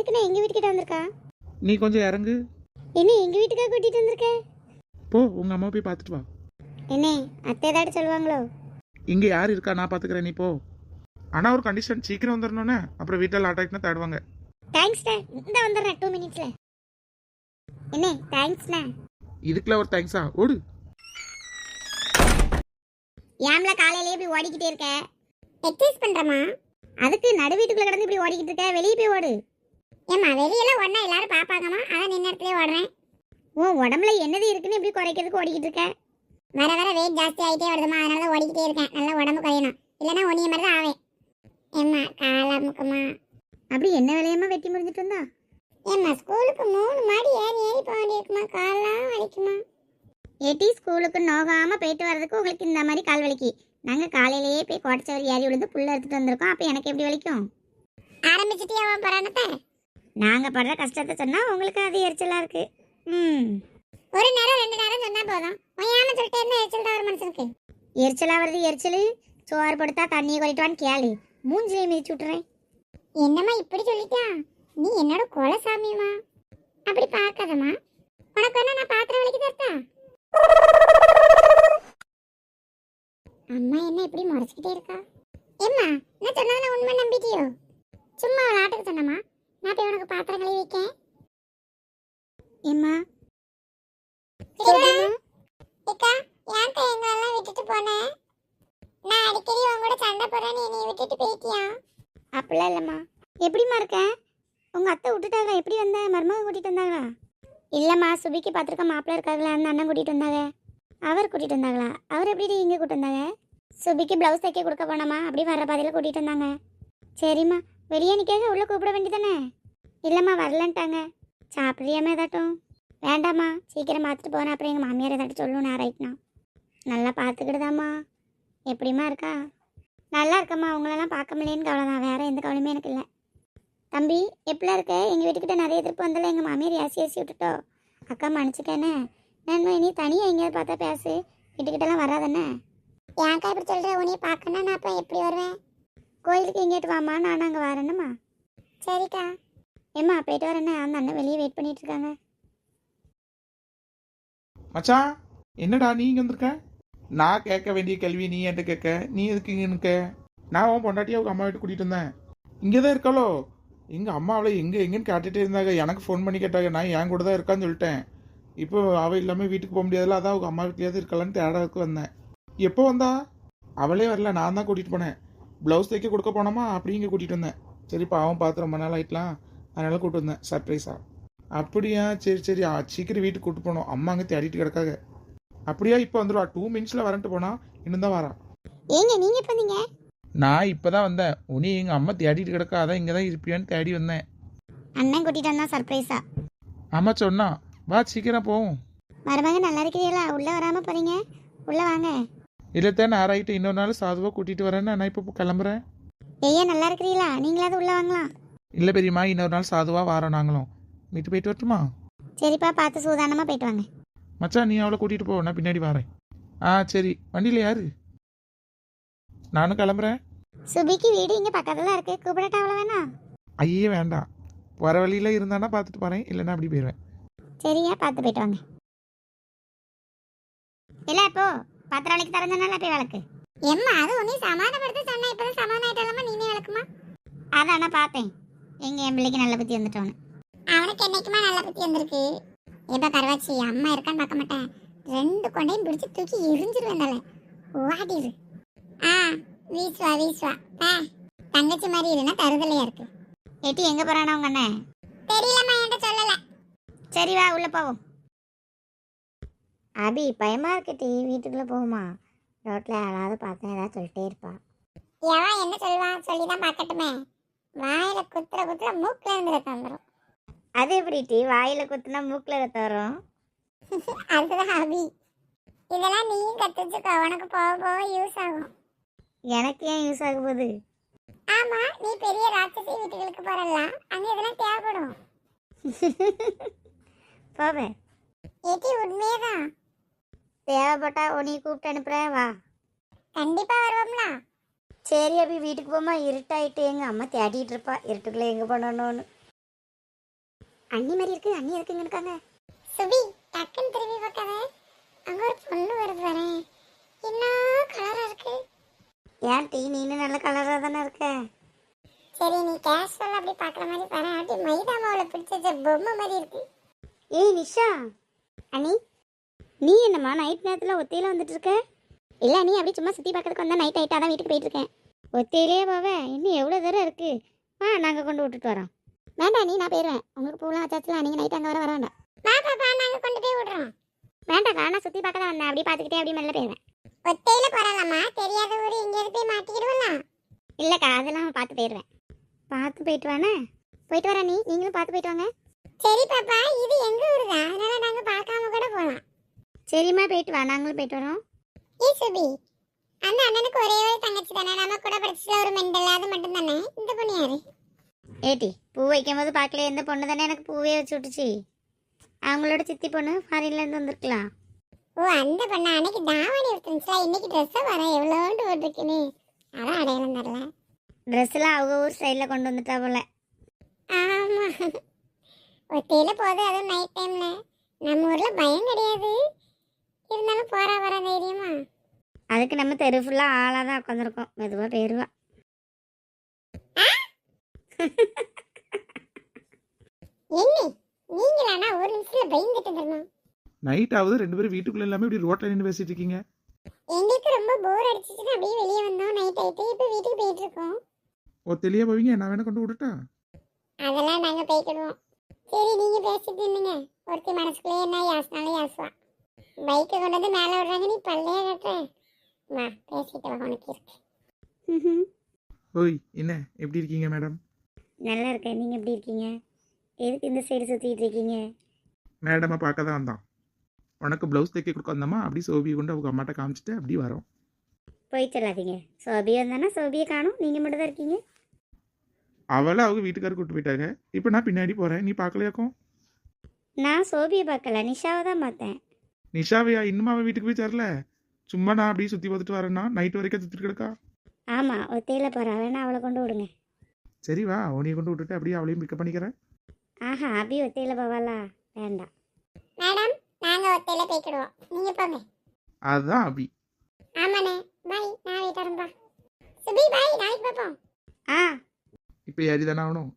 எதுக்குண்ணே எங்க வீட்டுக்கிட்ட வந்திருக்கா? நீ கொஞ்சம் இறங்கு. என்ன எங்க வீட்டுக்கா கூட்டிட்டு வந்திருக்க? போ உங்க அம்மா போய் பார்த்துட்டு வா. என்ன அத்தை ஏதாட்டு சொல்லுவாங்களோ? இங்க யார் இருக்கா, நான் பாத்துக்கிறேன், நீ போ. ஆனா ஒரு கண்டிஷன், சீக்கிரம் வந்துடணும்னே, அப்புறம் வீட்டில் லாட் ஆகிட்டுனா தேடுவாங்க. தேங்க்ஸ்ண்ணே, இந்த வந்துடுறேன் 2 மினிட்ஸ்ல. என்ன தேங்க்ஸ்ண்ணே? இதுக்குள்ள ஒரு தேங்க்ஸா? ஓடு. ஏம்ல காலையிலேயே இப்படி ஓடிக்கிட்டே இருக்க? எக்ஸசைஸ் பண்றமா? அதுக்கு நடு வீட்டுக்குள்ள கிடந்து இப்படி ஓடிக்கிட்டு இருக்க, வெளியே போய் ஓடு. ஏம்மா வெளியெல்லாம் ஓடினா எல்லாரும் பாப்பாங்கம்மா, அதான் நின்ன இடத்துலயே ஓடுறேன். உன் உடம்புல என்னது இருக்குன்னு இப்படி குறைக்கிறதுக்கு ஓடிக்கிட்டு இருக்க? வர வர வெயிட் ஜாஸ்தி ஆகிட்டே வருதுமா, அதனால தான் ஓடிக்கிட்டே இருக்கேன். நல்லா உடம்பு குறையணும், இல்லைன்னா ஒன்னிய மாதிரி தான் ஆவேன். ஏம்மா காலாமுக்கம்மா. அப்படி என்ன வேலையம்மா வெட்டி முடிஞ்சிட்டு வந்தா? ஏம்மா ஸ்கூலுக்கு 3 மாடி ஏறி ஏறி போக வேண்டியிருக்குமா, காலெல்லாம் வலிக்குமா. ஏட்டி ஸ்கூலுக்கு நோகாமல் போயிட்டு வர்றதுக்கு உங்களுக்கு இந்த மாதிரி கால் வலிக்கு. நாங்கள் காலையிலேயே போய் கோட்டச்சவர் ஏறி விழுந்து புல்ல எடுத்துகிட்டு வந்திருக்கோம், அப்போ எனக்கு எப்படி வலிக்கும்? ஆரம்பிச்சுட்டே அவன் பரானத்தை. நாங்கள் படுற கஷ்டத்தை சொன்னால் உங்களுக்கு அது எரிச்சலாக இருக்கு. ஒரு நேரம் 2 நேரம் சொன்னால் போதும், ஒய்யாம சொல்லிட்டே இருந்தால் எரிச்சல் தான் ஒரு மனுஷனுக்கு. எரிச்சலாக வருது எரிச்சல். சோறு படுத்தா தண்ணியை குறைட்டுவான்னு கேளு, மூஞ்சிலே மிதிச்சு விட்டுறேன். என்னம்மா இப்படி சொல்லிட்டா? நீ என்னோட குலசாமியம்மா, அப்படி பார்க்காதம்மா. உனக்கு வேணா நான் பாத்திரம் வலிக்கு தரட்டா? அம்மா என்ன இப்படி முறைச்சிக்கிட்டே இருக்கா? ஏம்மா நான் சொன்னதுல உண்மை நம்பிட்டியோ? சும்மா விளையாட்டுக்கு சொன்னம்மா, நான் போய் உனக்கு பாத்திரம் கழுவி வைக்கேன். ஏம்மா அக்கா, ஏன்க்கா எங்களெல்லாம் விட்டுட்டு போனேன்? நான் அடிக்கடி உன் கூட சண்டை போடுறேன்னு என்னை விட்டுட்டு போயிட்டியா? அப்படிலாம் இல்லைம்மா. எப்படிம்மா இருக்க? உங்கள் அத்தை விட்டுட்டாங்க, எப்படி வந்த? மருமகன் கூட்டிகிட்டு வந்தாங்களா? இல்லைம்மா, சுபிக்கு பார்த்துருக்க மாப்பிள்ளை இருக்காங்களா, அந்த அண்ணன் கூட்டிகிட்டு வந்தாங்க. அவர் கூட்டிகிட்டு வந்தாங்களா? அவர் எப்படி இங்கே கூட்டிட்டு வந்தாங்க? சுபிக்கு ப்ளவுஸ் தைக்க கொடுக்க போனோமா, அப்படி வர பாதையில் கூட்டிகிட்டு வந்தாங்க. சரிம்மா, வெளியே நிற்காக உள்ளே கூப்பிட வேண்டியதானே? இல்லைம்மா வரலன்ட்டாங்க. சாப்பிட்றியாம்மா ஏதாட்டும்? வேண்டாம்மா, சீக்கிரம் பார்த்துட்டு போனேன், அப்புறம் எங்கள் மாமியார் ஏதாட்டும் சொல்லணும் நேராயிட்டுனா. நல்லா பார்த்துக்கிடுதாம்மா. எப்படிம்மா இருக்கா? நல்லா இருக்கம்மா, உங்களெல்லாம் பார்க்க முடியலன்னு கவலை தான், வேறு எந்த கவலையுமே எனக்கு இல்லை. தம்பி எப்படிலாம் இருக்க? எங்கள் வீட்டுக்கிட்ட நிறைய எதிர்ப்பு வந்தால எங்கள் மாமியார் ஏசி விட்டுட்டோ. அக்கா மன்னிச்சுக்கேனே. நான் நீ தனியாக எங்கேயாவது பார்த்தா பேசு, வீட்டுக்கிட்டலாம் வராதானே? ஏன்க்கா இப்படி சொல்கிற? உன்னையை பார்க்கணுன்னா நான் அப்போ எப்படி வருவேன்? கோயிலுக்கு எங்கேட்டு வாம்மா, நான் அங்கே வரேன்னும்மா. சரிக்கா. ஏம்மா போயிட்டு வரேண்ணே, அந்த அண்ணன் வெளியே வெயிட் பண்ணிட்டு இருக்காங்க. மச்சான் என்னடா நீ இங்க வந்திருக்க? நான் கேட்க வேண்டிய கேள்வி நீ என்கிட்ட கேட்க, நீ எதுக்கு இங்க இருக்க? நான் உன் பொண்டாட்டியா அவங்க அம்மா வீட்டு கூட்டிட்டு இருந்தேன். இங்கே தான் இருக்காளோ? எங்கள் அம்மா அவளை எங்கேன்னு கேட்டுகிட்டே இருந்தாங்க. எனக்கு ஃபோன் பண்ணி கேட்டாங்க, நான் என் கூட தான் இருக்கான்னு சொல்லிட்டேன். இப்போ அவள் இல்லாமல் வீட்டுக்கு போக முடியாதுல்ல, அதான் அவங்க அம்மா வீட்லேயாவது இருக்கலான்னு தேடறதுக்கு வந்தேன். எப்போ வந்தா? அவளே வரல, நான் தான் கூட்டிகிட்டு போனேன். ப்ளவுஸ் தைக்க கொடுக்க போனோமா, அப்படி இங்கே கூட்டிகிட்டு வந்தேன். சரிப்பா, அவன் பார்த்து ரொம்ப நாள் ஆகிட்டலாம், அதனால கூப்பிட்டு வந்தேன் சர்ப்ரைஸாக. அப்படியா? சரி சரி, சீக்கிரம் வீட்டுக்கு கூப்பிட்டு போனோம், அம்மா அங்கே தேடிட்டு கிடக்காங்க. அப்படியா? இப்போ வந்துடுவா, 2 மினிட்ஸில் வரன்ட்டு போனா, இன்னும் தான் வரான். ஏங்க நீங்கள் இப்போ வந்தீங்க? நான் இப்போ தான் வந்தேன். உனி எங்கள் அம்மா தேடிட்டு கிடக்கா, அதான் இங்கே தான் இருப்பியான்னு தேடி வந்தேன். அண்ணன் கூட்டிகிட்டு வந்தா சர்ப்ரைஸா? அம்மா சொன்னா வா சீக்கிரம் போவோம். மருமக நல்லா இருக்கிறீங்களா? உள்ளே வராமல் போகிறீங்க, உள்ளே வாங்க. இல்லைத்தான் நேராகிட்டு இன்னொரு நாள் சாதுவாக கூட்டிகிட்டு வரேன்னு நான் இப்போ கிளம்புறேன். ஐயா நல்லா இருக்கிறீங்களா? நீங்களாவது உள்ளே வாங்கலாம். இல்லை பெரியம்மா, இன்னொரு நாள் சாதுவாக வரோம் நாங்களும். வீட்டு போயிட்டு வரட்டுமா? சரிப்பா, பார்த்து சூதானமாக போயிட்டு வாங்க. மச்சான் நீ அவளை கூட்டிகிட்டு போ, நான் பின்னாடி வரேன். சரி, வண்டியில் யாரு? நானும் கிளம்புறேன். சுபிக்கு வீடு இங்கே பக்கத்தில் தான் இருக்குது, கூப்பிடட்டா அவ்வளோ வேணாம்? ஐயே வேண்டாம், வர வழியில் இருந்தானா பார்த்துட்டு போகிறேன், இல்லைன்னா அப்படி போயிடுவேன். சரியா, பார்த்து போயிட்டு வாங்க. இல்லை இப்போ பத்திரவளைக்கு தரஞ்சனால போய் விளக்கு. எம்மா அது ஒன்றையும் சமாதானப்படுத்த சொன்னா, இப்போ தான் சமாதானம் ஆகிட்டாலம்மா, நீனே விளக்குமா? அதான பார்த்தேன், எங்கள் என் பிள்ளைக்கு நல்ல புத்தி வந்துட்டோன்னு. அவனுக்கு என்னைக்குமா நல்ல புத்தி வந்திருக்கு? எப்போ கருவாச்சி அம்மா இருக்கான்னு பார்க்க மாட்டேன், 2 கொண்டையும் பிடிச்சி தூக்கி எரிஞ்சிருவேன். வாடிடு. வீசுவா வீசுவா. தங்கச்சி மாதிரி இல்லைன்னா தருதலையா இருக்கு. எட்டி எங்க போறானா உங்க அண்ணன்? தெரியலம்மா, என்கிட்ட சொல்லல. சரி வா உள்ள போவோம். அபி பயமா இருக்குட்டி, வீட்டுக்குள்ள போகுமா? ரோட்ல யாராவது பார்த்தேன் ஏதாவது சொல்லிட்டே இருப்பா. எவன் என்ன சொல்லுவா? சொல்லிதான் பார்க்கட்டுமே. வாயில குத்துற மூக்குல இருந்து ரத்தம் வந்துடும். அது எப்படி டி வாயில குத்துனா மூக்குல ரத்தம் வரும்? அதுதான் அபி, இதெல்லாம் நீயும் கத்து வச்சுக்கோ, உனக்கு போக போக யூஸ் ஆகும். எனக்கு ஏன் யூஸ் ஆக போகுது? ஆமா, நீ பெரிய ராட்சசி வீட்டுகளுக்கு போறல, அங்க இதெல்லாம் தேவைப்படும். போவே ஏட்டி, உண்மையதான். தேவைப்பட்டா உன்னை கூப்பிட்டு அனுப்புறேன், வா. கண்டிப்பா வருவோம்ல. சரி அபி வீட்டுக்கு போமா, இருட்டாயிட்டு எங்க அம்மா தேடிட்டு இருப்பா, இருட்டுக்குள்ள எங்க பண்ணணும்னு. அண்ணி மாதிரி இருக்கு. அண்ணி எதுக்குங்க இருக்காங்க? சுபி டக்குன்னு திரும்பி பார்க்காத. அங்க ஒரு பொண்ணு வருது வரேன். என்ன கலரா இருக்கு. ஏன் டீ நீனு நல்ல கலரா தானே இருக்க. சரி நீ கேஷுவல் அப்படி பார்க்குற மாதிரி பாரு. அப்படி மைதா மாவில் பிடிச்ச பொம்மை மாதிரி இருக்கு. ஏய் நிஷா. அண்ணி நீ என்னம்மா நைட் நேரத்தில் ஒத்தையில வந்துட்டு இருக்க? இல்லை நீ அப்படி சும்மா சுற்றி பார்க்கறதுக்கு வந்தால் நைட் ஆகிட்டா தான் வீட்டுக்கு போயிட்டு இருக்கேன். ஒத்தையிலே போவேன். இன்னும் எவ்வளோ தூரம் இருக்கு. நாங்கள் கொண்டு விட்டுட்டு வரோம். வேண்டாம் நீ நான் போயிடுவேன். உங்களுக்கு பூலாம் வச்சாச்சுலாம். நீங்கள் நைட் அங்கே வர வேண்டாம். நாங்கள் கொண்டு போய் விடுறோம். வேண்டாம் நான் சுற்றி பார்க்க தான் வந்தேன். அப்படி பார்த்துக்கிட்டே அப்படி மெல்ல போயிடுவேன். ஒத்தையில போகலாமா? தெரியாத ஊர் எங்கேயாவது போய் மாட்டிக்கிடுவலாம். இல்லைக்கா அதெல்லாம் பார்த்து போயிடுவேன். பார்த்து போயிட்டு வானே. போயிட்டு வரேன். நீங்களும் பார்த்து போயிட்டு வாங்க. சரி பாப்பா இது எங்கள் ஊர் தான். அதனால் நாங்கள் பார்க்காம கூட போகலாம். சரிம்மா போயிட்டு வா. நாங்களும் போயிட்டு வரோம். ஏ சுபி அந்த அண்ணனுக்கு ஒரே ஒரு தங்கச்சி தானே. நம்ம கூட படிச்சதுல ஒரு மெண்டல் அது மட்டும் தானே. இந்த பொண்ணு யாரு? ஏட்டி பூ வைக்கும் போது பார்க்கல. எந்த பொண்ணு தானே எனக்கு பூவே வச்சு விட்டுச்சு. அவங்களோட சித்தி பொண்ணு ஃபாரின்லேருந்து வந்திருக்கலாம். ஓ அந்த பொண்ணு அன்னைக்கு தாவணி எடுத்துருந்துச்சா. இன்னைக்கு ட்ரெஸ்ஸை வர எவ்வளோண்டு போட்டிருக்குன்னு அதான் அடையாளம் தரல. ட்ரெஸ்ஸெல்லாம் அவங்க ஊர் ஸ்டைலில் கொண்டு வந்துட்டா போல. ஆமாம் ஒத்தையில் போகுது. அதுவும் நைட் டைமில். நம்ம ஊரில் பயம் கிடையாது. இருந்தாலும் போகிறா வர தைரியமா. அதுக்கு நம்ம தெரு ஃபுல்லாக ஆளாக தான் உட்காந்துருக்கோம். மெதுவாக போயிடுவா. என்ன நீங்களானா ஒரு நிமிஷத்தில் பயந்துட்டு இருந்தோம். நைட் ஆகுது, 2 பேரும் வீட்டுக்குள்ள எல்லாமே இப்படி ரோட்ல நின்று பேசிட்டு இருக்கீங்க. எங்களுக்கு ரொம்ப போர் அடிச்சிச்சுன்னு அப்படியே வெளியே வந்தோம். நைட் ஆயிட்டு இப்போ வீட்டுக்கு போயிட்டு இருக்கோம். தெளியா போவீங்க. நான் வேணா கொண்டு விட்டுட்டா? அதெல்லாம் நாங்கள் போய்க்கிடுவோம். சரி நீங்கள் பேசிட்டு இருந்தீங்க. ஒருத்தி மனசுக்குள்ளே என்ன யாசினாலும் யாசுவா. பைக்கை கொண்டு வந்து மேலே விடுறாங்க. நீ பல்லையா கட்டுறேன். வா பேசிட்டு வா உனக்கு இருக்கு. ஓய் என்ன எப்படி இருக்கீங்க மேடம்? நல்லா இருக்கேன். நீங்கள் எப்படி இருக்கீங்க? எதுக்கு இந்த சைடு சுற்றிட்டு இருக்கீங்க? மேடமை பார்க்க தான் வந்தான். உனக்கு ப்ளவுஸ் தைக்க கொடுக்க வந்தோமா. அப்படி சோபியை கொண்டு அவங்க அம்மாட்ட காமிச்சிட்டு அப்படி வரோம். போய் சொல்லாதீங்க. சோபியா இருந்தானா சோபியை காணும். நீங்கள் மட்டும் தான் இருக்கீங்க. அவளை அவங்க வீட்டுக்காரர் கூட்டு போயிட்டாங்க. இப்போ நான் பின்னாடி போகிறேன். நீ பார்க்கலையாக்கும்? நான் சோபியை பார்க்கல. நிஷாவை தான் பார்த்தேன். நிஷாவையா? இன்னும் அவன் வீட்டுக்கு போய் தரல. சும்மா நான் அப்படியே சுற்றி பார்த்துட்டு வரேன்னா நைட் வரைக்கும் சுற்றிட்டு கிடக்கா. ஆமாம் ஒத்தையில் போகிறா. வேணா அவளை கொண்டு விடுங்க. சரி வா உன்னைய கொண்டு விட்டுட்டு அப்படியே அவளையும் பிக்கப் பண்ணிக்கிறேன். ஆஹா அபி ஒத்தையில் போவாளா? வேண்டாம் மேடம். நாங்கள் ஒத்தையில் போய்க்கிடுவோம். நீங்கள் போங்க. அதுதான் அபி. ஆமாண்ணே பாய். நான் வீட்டாரம்பா. சுபி பாய். நாளைக்கு பார்ப்போம். ஆ இப்போ ஏறி தானே ஆகணும்.